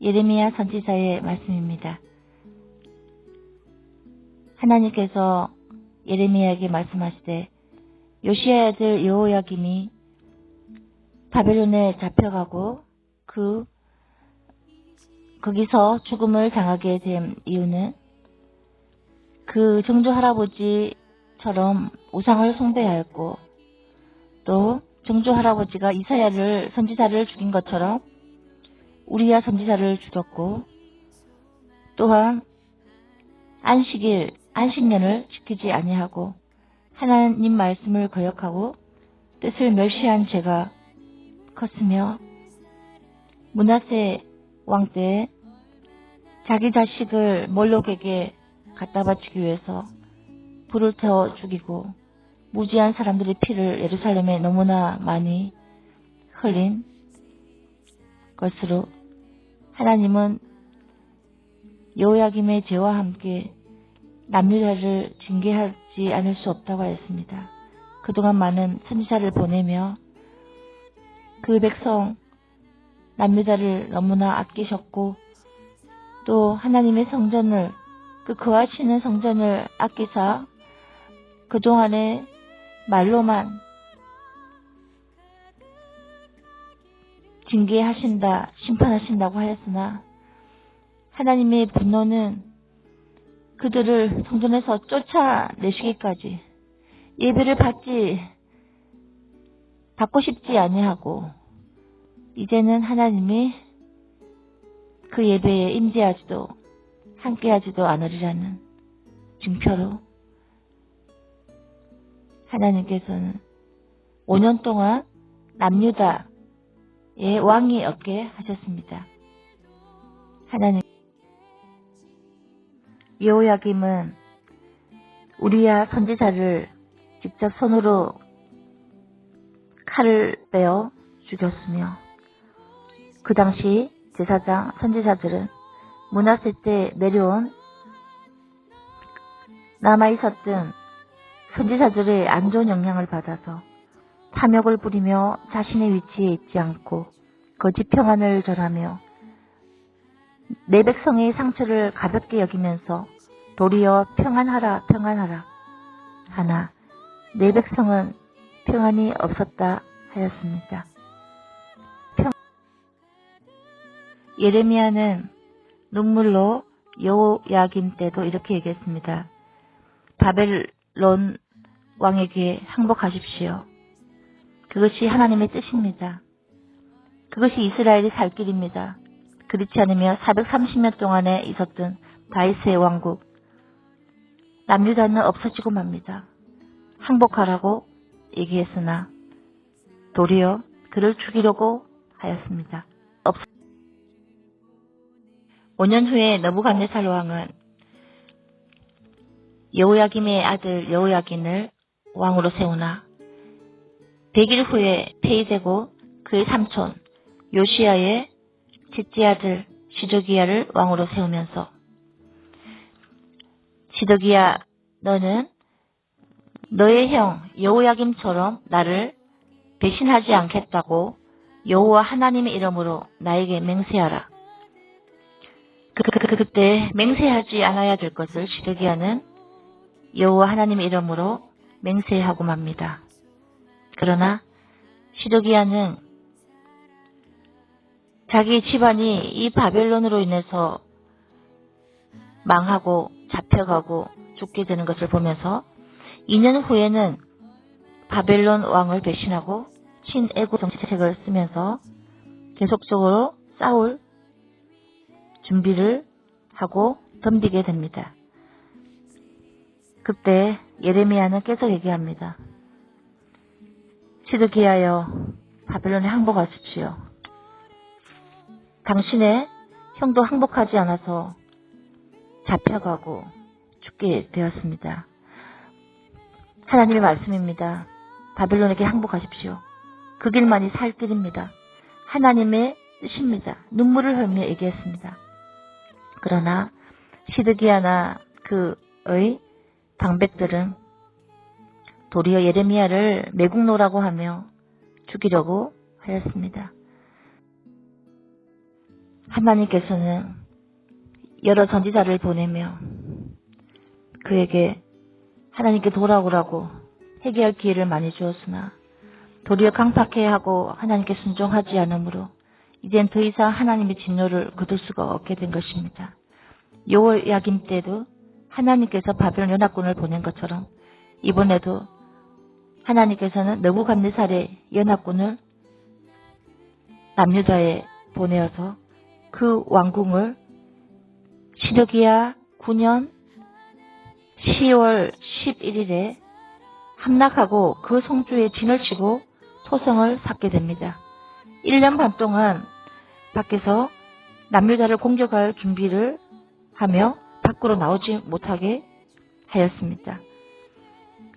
예레미야 선지자의 말씀입니다. 하나님께서 예레미야에게 말씀하시되 요시야의 아들 여호야김이 바벨론에 잡혀가고 거기서 죽음을 당하게 된 이유는 그 정조 할아버지처럼 우상을 숭배하였고 또 정조 할아버지가 이사야를 선지자를 죽인 것처럼 우리야 선지자를 죽였고 또한 안식년을 지키지 아니하고 하나님 말씀을 거역하고 뜻을 멸시한 죄가 컸으며 므낫세 왕 때에 자기 자식을 몰록에게 갖다 바치기 위해서 불을 태워 죽이고 무지한 사람들의 피를 예루살렘에 너무나 많이 흘린 것으로 하나님은 여호야김의 죄와 함께 남유다를 징계하지 않을 수 없다고 하였습니다. 그동안 많은 선지자를 보내며 그 백성 남유다를 너무나 아끼셨고 또 하나님의 성전을 그 거하시는 성전을 아끼사 그동안에 말로만 징계하신다, 심판하신다고 하였으나 하나님의 분노는 그들을 성전에서 쫓아내시기까지 예배를 받고 싶지 아니하고 이제는 하나님이 그 예배에 임재하지도 함께하지도 않으리라는 증표로 하나님께서는 5년 동안 남유다의 왕이 없게 하셨습니다. 하나님 여호야김은 우리야 선지자를 직접 손으로 칼을 빼어 죽였으며 그 당시 제사장 선지자들은 므낫세 때 내려온 남아있었던 선지자들의 안 좋은 영향을 받아서 탐욕을 부리며 자신의 위치에 있지 않고 거짓 평안을 전하며 내 백성의 상처를 가볍게 여기면서 도리어 평안하라 평안하라 하나 내 백성은 평안이 없었다 하였습니다. 예레미야는 눈물로 여호야김 때도 이렇게 얘기했습니다. 바벨론 왕에게 항복하십시오. 그것이 하나님의 뜻입니다. 그것이 이스라엘의 살 길입니다. 그렇지 않으면 430년 동안에 있었던 다윗의 왕국 남유다는 없어지고 맙니다. 항복하라고 얘기했으나 도리어 그를 죽이려고 하였습니다. 5년 후에 느부갓네살 왕은 여호야김의 아들 여호야긴을 왕으로 세우나 100일 후에 폐위되고 그의 삼촌 요시야의 셋째 아들 시드기야를 왕으로 세우면서 시드기야 너는 너의 형 여호야김처럼 나를 배신하지 않겠다고 여호와 하나님의 이름으로 나에게 맹세하라. 그때 맹세하지 않아야 될 것을 시드기야는 여호와 하나님의 이름으로 맹세하고 맙니다. 그러나 시드기야는 자기 집안이 이 바벨론으로 인해서 망하고 잡혀가고 죽게 되는 것을 보면서 2년 후에는 바벨론 왕을 배신하고 친애국 정책을 쓰면서 계속적으로 싸울 준비를 하고 덤비게 됩니다. 그때 예레미야는 계속 얘기합니다. 시드기야여 바벨론에 항복하십시오. 당신의 형도 항복하지 않아서 잡혀가고 죽게 되었습니다. 하나님의 말씀입니다. 바벨론에게 항복하십시오. 그 길만이 살 길입니다. 하나님의 뜻입니다. 눈물을 흘리며 얘기했습니다. 그러나 시드기야나 그의 방백들은 도리어 예레미야를 매국노라고 하며 죽이려고 하였습니다. 하나님께서는 여러 선지자를 보내며 그에게 하나님께 돌아오라고 회개할 기회를 많이 주었으나 도리어 강팍해하고 하나님께 순종하지 않으므로 이젠 더 이상 하나님의 진노를 거둘 수가 없게 된 것입니다. 여호야김 때도 하나님께서 바벨론 연합군을 보낸 것처럼 이번에도 하나님께서는 느부갓네살의 연합군을 남유다에 보내어서 그 왕궁을 시드기야 9년 10월 11일에 함락하고 그 성주에 진을 치고 토성을 쌓게 됩니다. 1년 반 동안 밖에서 남유다를 공격할 준비를 하며 밖으로 나오지 못하게 하였습니다.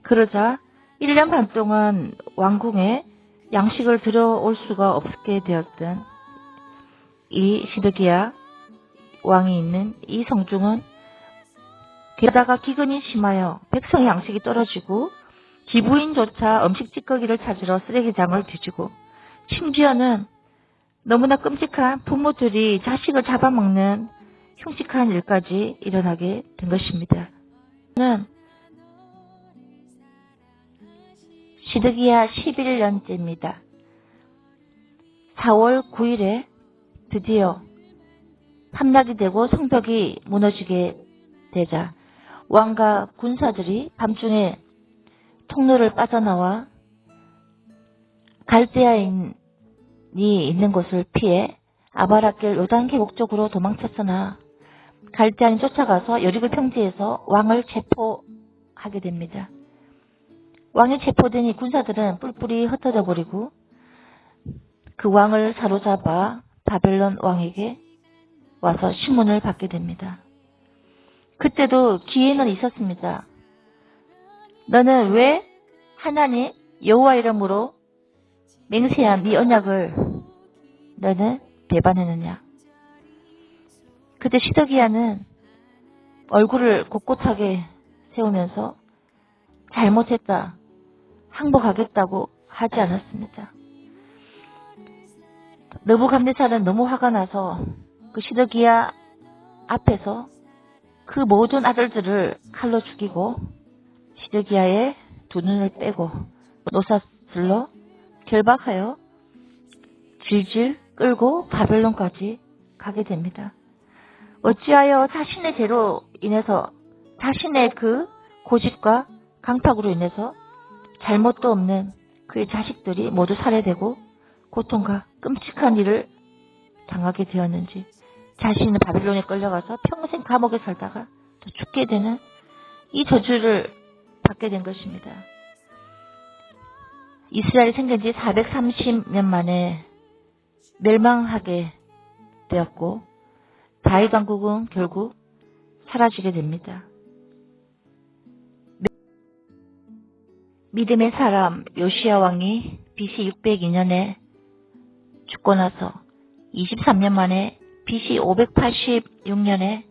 그러자 1년 반 동안 왕궁에 양식을 들어올 수가 없게 되었던 이 시드기야 왕이 있는 이 성중은 게다가 기근이 심하여 백성의 양식이 떨어지고 기부인조차 음식 찌꺼기를 찾으러 쓰레기장을 뒤지고 심지어는 너무나 끔찍한 부모들이 자식을 잡아먹는 흉측한 일까지 일어나게 된 것입니다. 시드기야 11년째입니다. 4월 9일에 드디어 함락이 되고 성벽이 무너지게 되자 왕과 군사들이 밤중에 통로를 빠져나와 갈대아인이 있는 곳을 피해 아바라길 요단 계곡 쪽으로 도망쳤으나 갈대아인 쫓아가서 여리고 평지에서 왕을 체포하게 됩니다. 왕이 체포되니 군사들은 뿔뿔이 흩어져 버리고 그 왕을 사로잡아 바벨론 왕에게 와서 심문을 받게 됩니다. 그때도 기회는 있었습니다. 너는 왜 하나님 여호와 이름으로 맹세한 네 언약을 너는 배반했느냐. 그때 시드기야는 얼굴을 꼿꼿하게 세우면서 잘못했다, 항복하겠다고 하지 않았습니다. 느부갓네살은 너무 화가 나서 그 시드기야 앞에서 그 모든 아들들을 칼로 죽이고 시드기야의 두 눈을 빼고 노사슬로 결박하여 질질 끌고 바벨론까지 가게 됩니다. 어찌하여 자신의 죄로 인해서 자신의 그 고집과 강팍으로 인해서 잘못도 없는 그의 자식들이 모두 살해되고 고통과 끔찍한 일을 당하게 되었는지 자신은 바벨론에 끌려가서 평생 감옥에 살다가 또 죽게 되는 이 저주를 받게 된 것입니다. 이스라엘이 생긴 지 430년 만에 멸망하게 되었고 다윗 왕국은 결국 사라지게 됩니다. 믿음의 사람 요시야 왕이 BC 602년에 죽고 나서 23년 만에 BC 586년에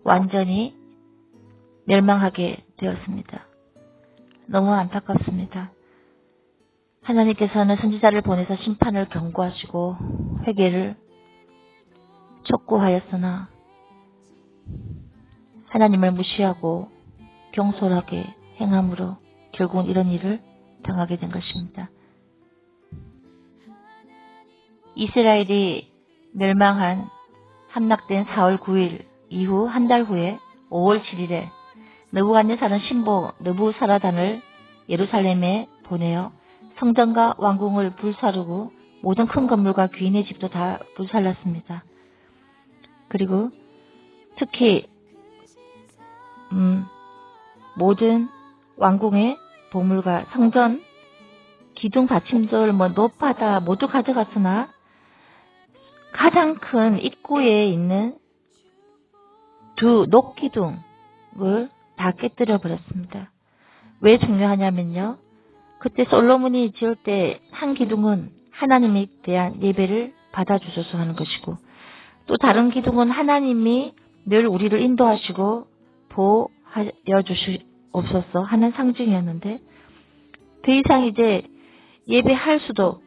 완전히 멸망하게 되었습니다. 너무 안타깝습니다. 하나님께서는 선지자를 보내서 심판을 경고하시고 회개를 촉구하였으나 하나님을 무시하고 경솔하게 행함으로 결국은 이런 일을 당하게 된 것입니다. 이스라엘이 멸망한 함락된 4월 9일 이후 한 달 후에 5월 7일에 느부갓네살은 신복 느부사라단을 예루살렘에 보내어 성전과 왕궁을 불사르고 모든 큰 건물과 귀인의 집도 다 불살랐습니다. 그리고 특히 모든 왕궁의 보물과 성전 기둥 받침들 높아다 모두 가져갔으나 가장 큰 입구에 있는 두 녹기둥을 다 깨뜨려 버렸습니다. 왜 중요하냐면요. 그때 솔로몬이 지을 때 한 기둥은 하나님에 대한 예배를 받아주셔서 하는 것이고 또 다른 기둥은 하나님이 늘 우리를 인도하시고 보호하여 주시옵소서 하는 상징이었는데 더 이상 이제 예배할 수도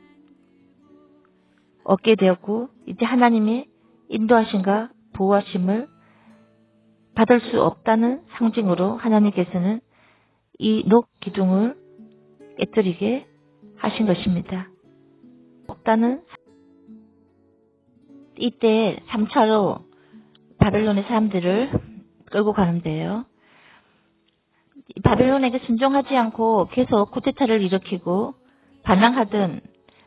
없게 되었고 이제 하나님이 인도하심과 보호하심을 받을 수 없다는 상징으로 하나님께서는 이 녹기둥을 깨뜨리게 하신 것입니다. 없다는 이때 3차로 바벨론의 사람들을 끌고 가는데요. 바벨론에게 순종하지 않고 계속 쿠데타를 일으키고 반항하던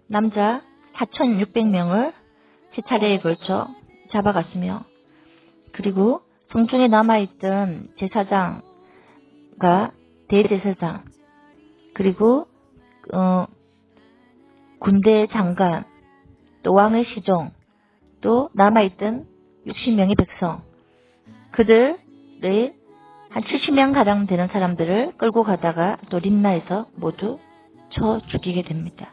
남자 4,600명을 세 차례에 걸쳐 잡아갔으며, 그리고 성중에 남아있던 제사장과 대제사장, 그리고 군대 장관, 또 왕의 시종, 또 남아있던 60명의 백성, 그들의 한 70명 가량 되는 사람들을 끌고 가다가 또 림나에서 모두 쳐 죽이게 됩니다.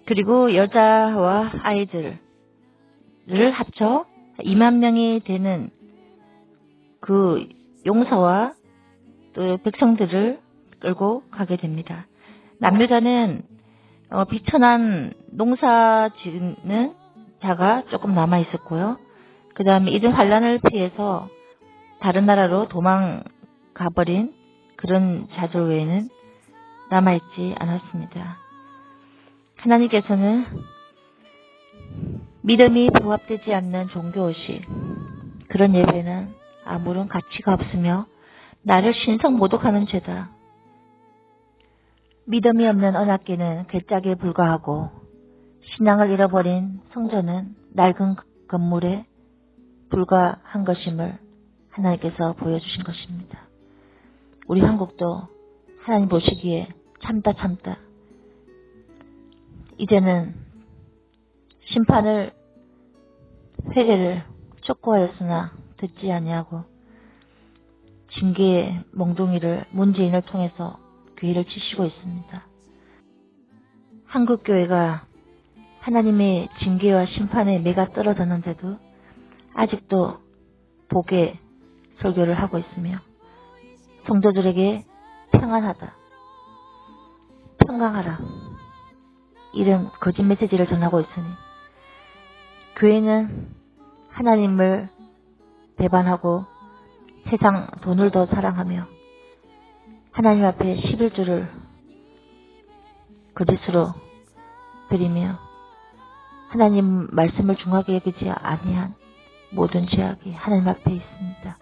그리고 여자와 아이들을 합쳐 2만 명이 되는 그 용사와 또 백성들을 끌고 가게 됩니다. 남유다는 비천한 농사 짓는 자가 조금 남아 있었고요. 그 다음에 이런 환란을 피해서 다른 나라로 도망가버린 그런 자들 외에는 남아있지 않았습니다. 하나님께서는 믿음이 부합되지 않는 종교의식, 그런 예배는 아무런 가치가 없으며 나를 신성모독하는 죄다. 믿음이 없는 언약궤는 괴짝에 불과하고 신앙을 잃어버린 성전은 낡은 건물에 불과한 것임을 하나님께서 보여주신 것입니다. 우리 한국도 하나님 보시기에 참다 이제는 심판을 회개를 촉구하였으나 듣지 아니하고 징계의 몽둥이를 문재인을 통해서 귀를 치시고 있습니다. 한국교회가 하나님의 징계와 심판에 매가 떨어졌는데도 아직도 복의 설교를 하고 있으며 성도들에게 평안하다, 평강하라, 이런 거짓 메시지를 전하고 있으니 교회는 하나님을 배반하고 세상 돈을 더 사랑하며 하나님 앞에 11조를 거짓으로 드리며 하나님 말씀을 중하게 여기지 아니한 모든 죄악이 하나님 앞에 있습니다.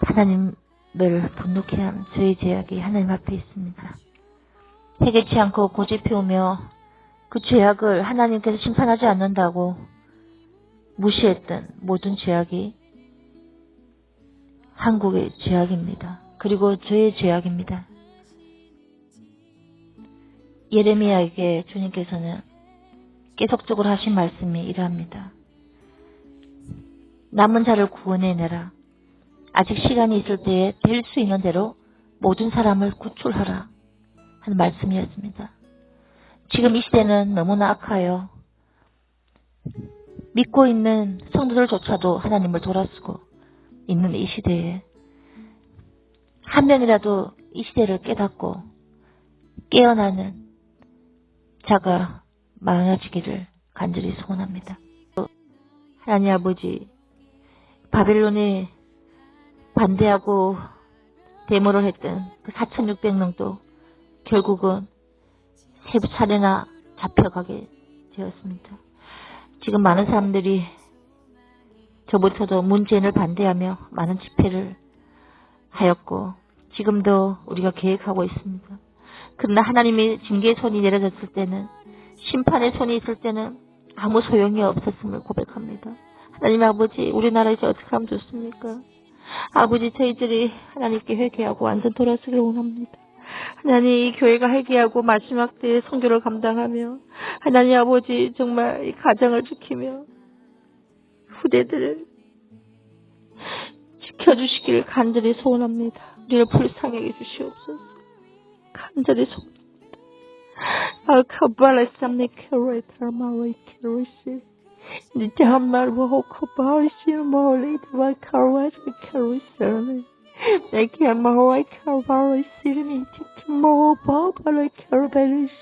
하나님을 분노케 한 저의 죄악이 하나님 앞에 있습니다. 회개치 않고 고집해오며 그 죄악을 하나님께서 심판하지 않는다고 무시했던 모든 죄악이 한국의 죄악입니다. 그리고 저의 죄악입니다. 예레미야에게 주님께서는 계속적으로 하신 말씀이 이러합니다. 남은 자를 구원해내라. 아직 시간이 있을 때에 될 수 있는 대로 모든 사람을 구출하라 하는 말씀이었습니다. 지금 이 시대는 너무나 악하여 믿고 있는 성도들조차도 하나님을 돌아쓰고 있는 이 시대에 한 명이라도 이 시대를 깨닫고 깨어나는 자가 많아지기를 간절히 소원합니다. 하나님 아버지, 바벨론에 반대하고 데모를 했던 그 4,600명도 결국은 세 차례나 잡혀가게 되었습니다. 지금 많은 사람들이 저부터도 문재인을 반대하며 많은 집회를 하였고 지금도 우리가 계획하고 있습니다. 그러나 하나님의 징계의 손이 내려졌을 때는, 심판의 손이 있을 때는 아무 소용이 없었음을 고백합니다. 하나님 아버지, 우리나라에 이제 어떻게 하면 좋습니까? 아버지, 저희들이 하나님께 회개하고 완전 돌아서기를 원합니다. 하나님, 이 교회가 회개하고 마지막 때의 선교를 감당하며 하나님 아버지 정말 이 가정을 지키며 후대들을 지켜주시기를 간절히 소원합니다. 우리를 불쌍히 해주시옵소서. 간절히 소원합니다. 아카발라삼네 캐레터 마리케리시 니자말보 코바리시 몰리드와 카라스 캐리서네 내게 마와이 카바리시 니티모 바발라 캐리시